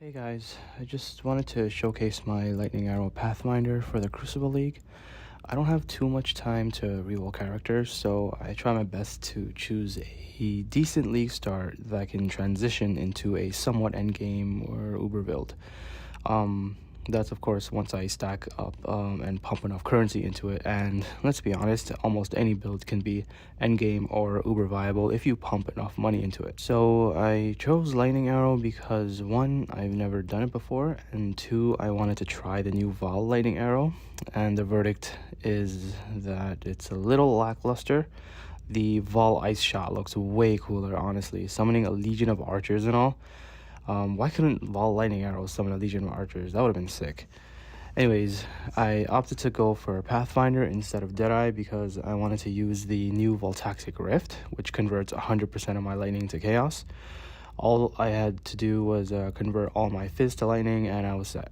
Hey guys, I just wanted to showcase my Lightning Arrow Pathfinder for the Crucible League. I don't have too much time to reroll characters, so I try my best to choose a decent league start that can transition into a somewhat endgame or uber build. That's of course once I stack up and pump enough currency into it, and let's be honest, almost any build can be endgame or uber viable if you pump enough money into it. So I chose Lightning Arrow because one, I've never done it before, and two, I wanted to try the new Vol Lightning Arrow, and the verdict is that it's a little lackluster. The Vol Ice Shot looks way cooler, honestly, summoning a legion of archers and all. Why couldn't Vol Lightning Arrow summon a legion of archers? That would have been sick. Anyways, I opted to go for Pathfinder instead of Deadeye because I wanted to use the new Voltaxic Rift, which converts 100% of my lightning to chaos. All I had to do was convert all my fizz to lightning, and I was set.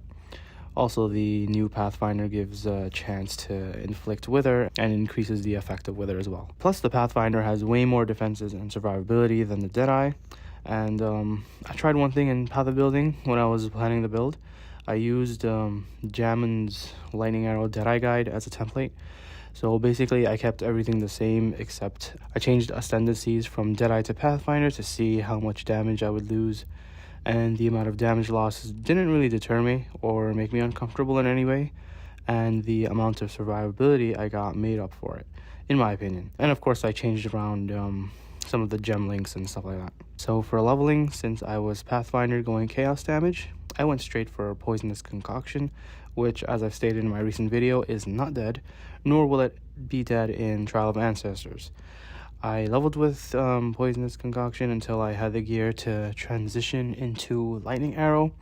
Also, the new Pathfinder gives a chance to inflict Wither and increases the effect of Wither as well. Plus, the Pathfinder has way more defenses and survivability than the Deadeye. And I tried one thing in Path of Building when I was planning the build. I used Jammon's Lightning Arrow Deadeye Guide as a template. So basically I kept everything the same, except I changed ascendancies from Deadeye to Pathfinder to see how much damage I would lose. And the amount of damage losses didn't really deter me or make me uncomfortable in any way. And the amount of survivability I got made up for it, in my opinion. And of course I changed around some of the gem links and stuff like that. So for leveling, since I was Pathfinder going chaos damage, I went straight for Poisonous Concoction, which, as I've stated in my recent video, is not dead, nor will it be dead in Trial of Ancestors. I leveled with Poisonous Concoction until I had the gear to transition into Lightning Arrow,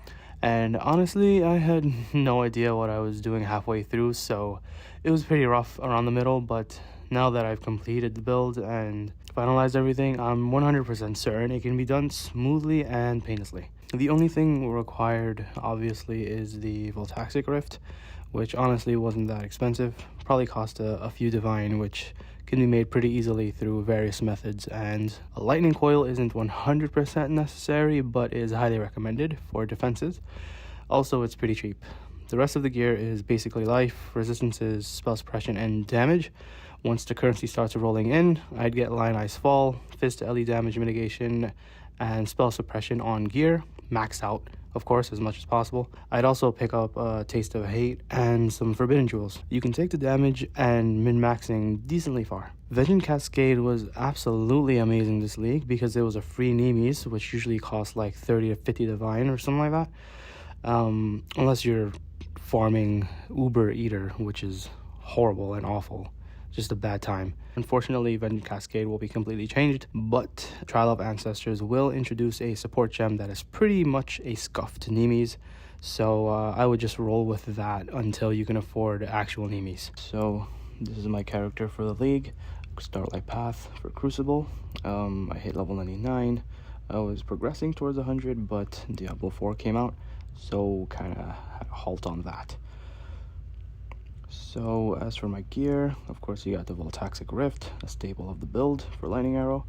and honestly, I had no idea what I was doing halfway through, so it was pretty rough around the middle, but now that I've completed the build and finalized everything, I'm 100% certain it can be done smoothly and painlessly. The only thing required, obviously, is the Voltaxic Rift, which honestly wasn't that expensive. Probably cost a few divine, which can be made pretty easily through various methods, and a lightning coil isn't 100% necessary, but is highly recommended for defenses. Also, it's pretty cheap. The rest of the gear is basically life, resistances, spell suppression, and damage. Once the currency starts rolling in, I'd get Lion Eyes Fall, Fizz to LE damage mitigation, and spell suppression on gear, maxed out, of course, as much as possible. I'd also pick up a Taste of Hate and some Forbidden Jewels. You can take the damage and min-maxing decently far. Vengeance Cascade was absolutely amazing this league because it was a free Nemes, which usually costs like 30 to 50 divine or something like that. Unless you're farming Uber Eater, which is horrible and awful. Just a bad time. Unfortunately, Vengeance Cascade will be completely changed, but Trial of Ancestors will introduce a support gem that is pretty much a scuff to Nemes, so I would just roll with that until you can afford actual Nemes. So this is my character for the league. Starlight Path for Crucible. I hit level 99. I was progressing towards 100, but Diablo 4 came out, so kind of had a halt on that. So as for my gear, of course you got the Voltaxic Rift, a staple of the build for Lightning Arrow.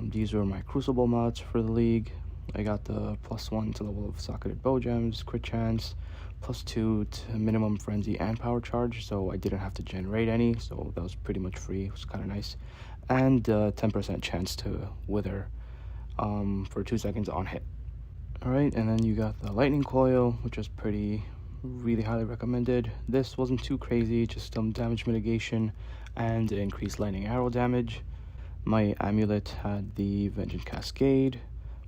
These were my Crucible mods for the league. I got the +1 to level of Socketed Bow Gems, crit chance, +2 to minimum frenzy and power charge, so I didn't have to generate any, so that was pretty much free. It was kind of nice. And 10% chance to Wither for 2 seconds on hit. Alright, and then you got the Lightning Coil, which was really highly recommended. This wasn't too crazy, just some damage mitigation and increased lightning arrow damage. My amulet had the Vengeance Cascade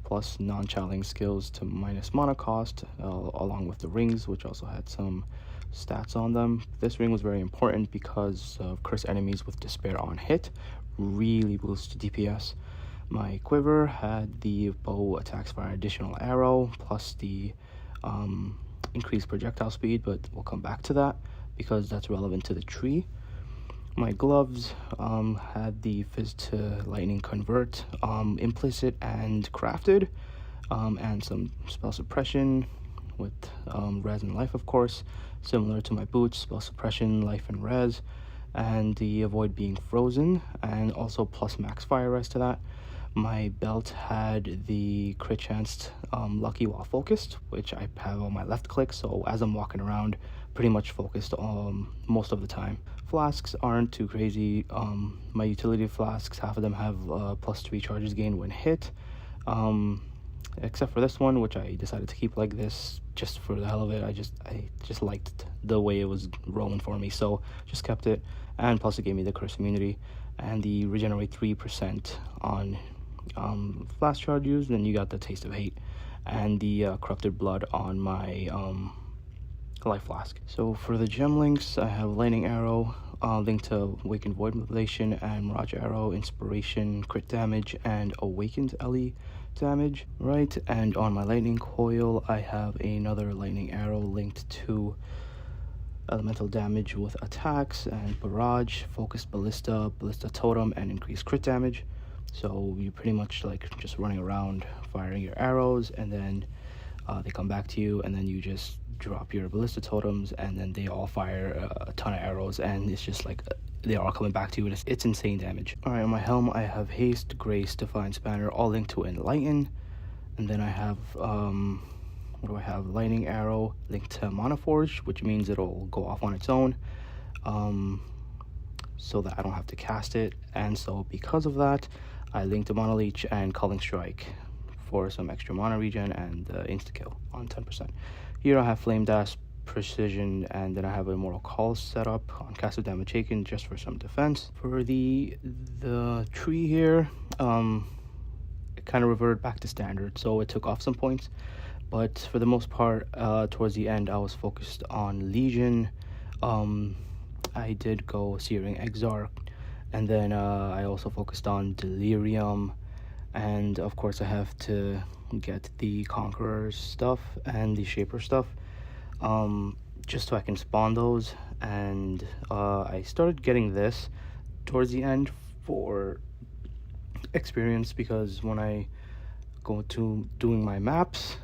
plus non-challenging skills to minus mana cost, along with the rings, which also had some stats on them. This ring was very important because of curse enemies with despair on hit, really boosts DPS. My quiver had the bow attacks for an additional arrow plus the increased projectile speed, but we'll come back to that because that's relevant to the tree. My gloves had the Fizz to Lightning Convert, implicit and crafted, and some spell suppression with res and life, of course, similar to my boots, spell suppression, life and res, and the avoid being frozen, and also plus max fire res to that. My belt had the crit chance lucky while focused, which I have on my left click, so as I'm walking around, pretty much focused most of the time. Flasks aren't too crazy. My utility flasks, half of them have +3 charges gained when hit, except for this one, which I decided to keep like this just for the hell of it. I just liked the way it was rolling for me, so just kept it. And plus it gave me the curse immunity and the regenerate 3% on flask charge used. Then you got the taste of hate and the corrupted blood on my life flask. So for the gem links, I have Lightning Arrow, linked to Awakened Void Manipulation, and Mirage Arrow, Inspiration, Crit Damage, and Awakened LE damage, right? And on my Lightning Coil, I have another Lightning Arrow linked to Elemental Damage with attacks and Barrage, Focused Ballista, Ballista Totem, and increased crit damage. So you're pretty much like just running around firing your arrows, and then they come back to you, and then you just drop your ballista totems, and then they all fire a ton of arrows, and it's just like they're all coming back to you, and it's insane damage. All right, on my helm I have Haste, Grace, Defiance Banner, all linked to Enlighten, and then I have what do I have? Lightning Arrow linked to Mana Forge, which means it'll go off on its own, so that I don't have to cast it. And so because of that, I linked to Mana Leech and Culling Strike for some extra mana regen and insta kill on 10%. Here I have Flame Dash, Precision, and then I have Immortal Call set up on cast of damage taken just for some defense. For the tree here, it kind of reverted back to standard, so it took off some points. But for the most part, towards the end, I was focused on Legion. I did go Searing Exarch, and then I also focused on Delirium, and of course I have to get the Conquerors stuff and the Shaper stuff, just so I can spawn those. And I started getting this towards the end for experience, because when I go to doing my maps,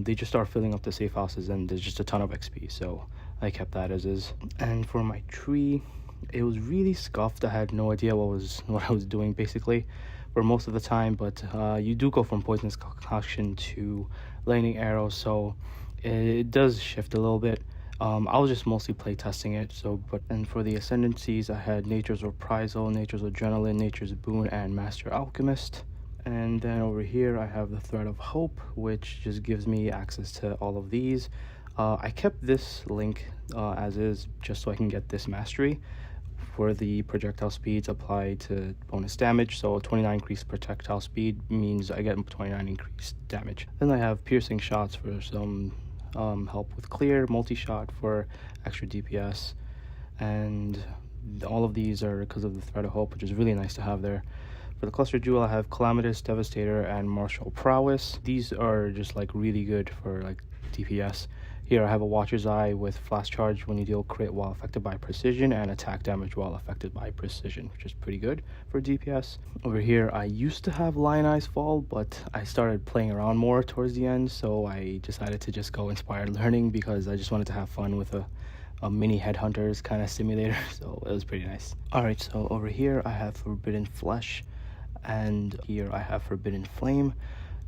they just start filling up the safe houses, and there's just a ton of XP, so I kept that as is. And for my tree, it was really scuffed. I had no idea what I was doing basically for most of the time, but you do go from Poisonous Concoction to Lightning Arrow, so it does shift a little bit. I was just mostly play testing it. And for the ascendancies, I had Nature's Reprisal, Nature's Adrenaline, Nature's Boon, and Master Alchemist. And then over here I have the Thread of Hope, which just gives me access to all of these. I kept this link as is, just so I can get this mastery for the projectile speeds applied to bonus damage. So 29 increased projectile speed means I get 29 increased damage. Then I have Piercing Shots for some help with clear, Multi-Shot for extra DPS, and all of these are because of the Thread of Hope, which is really nice to have there. For the Cluster Jewel, I have Calamitous, Devastator, and Martial Prowess. These are just like really good for like DPS. Here I have a Watcher's Eye with Flash Charge when you deal crit while affected by precision, and attack damage while affected by precision, which is pretty good for DPS. Over here I used to have Lion Eyes Fall, but I started playing around more towards the end, so I decided to just go Inspired Learning, because I just wanted to have fun with a mini Headhunters kind of simulator, so it was pretty nice. Alright, so over here I have Forbidden Flesh, and here I have Forbidden Flame,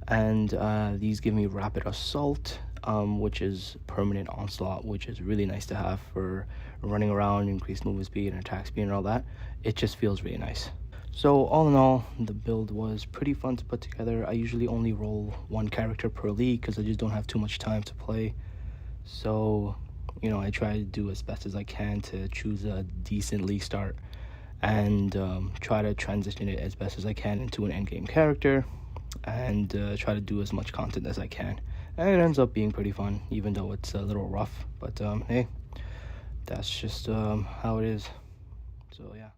and these give me Rapid Assault, which is permanent onslaught, which is really nice to have for running around, increased movement speed and attack speed and all that. It just feels really nice. So all in all, the build was pretty fun to put together. I usually only roll one character per league because I just don't have too much time to play. So, you know, I try to do as best as I can to choose a decent league start and try to transition it as best as I can into an endgame character, and try to do as much content as I can. And it ends up being pretty fun, even though it's a little rough. But hey, that's just how it is. So yeah.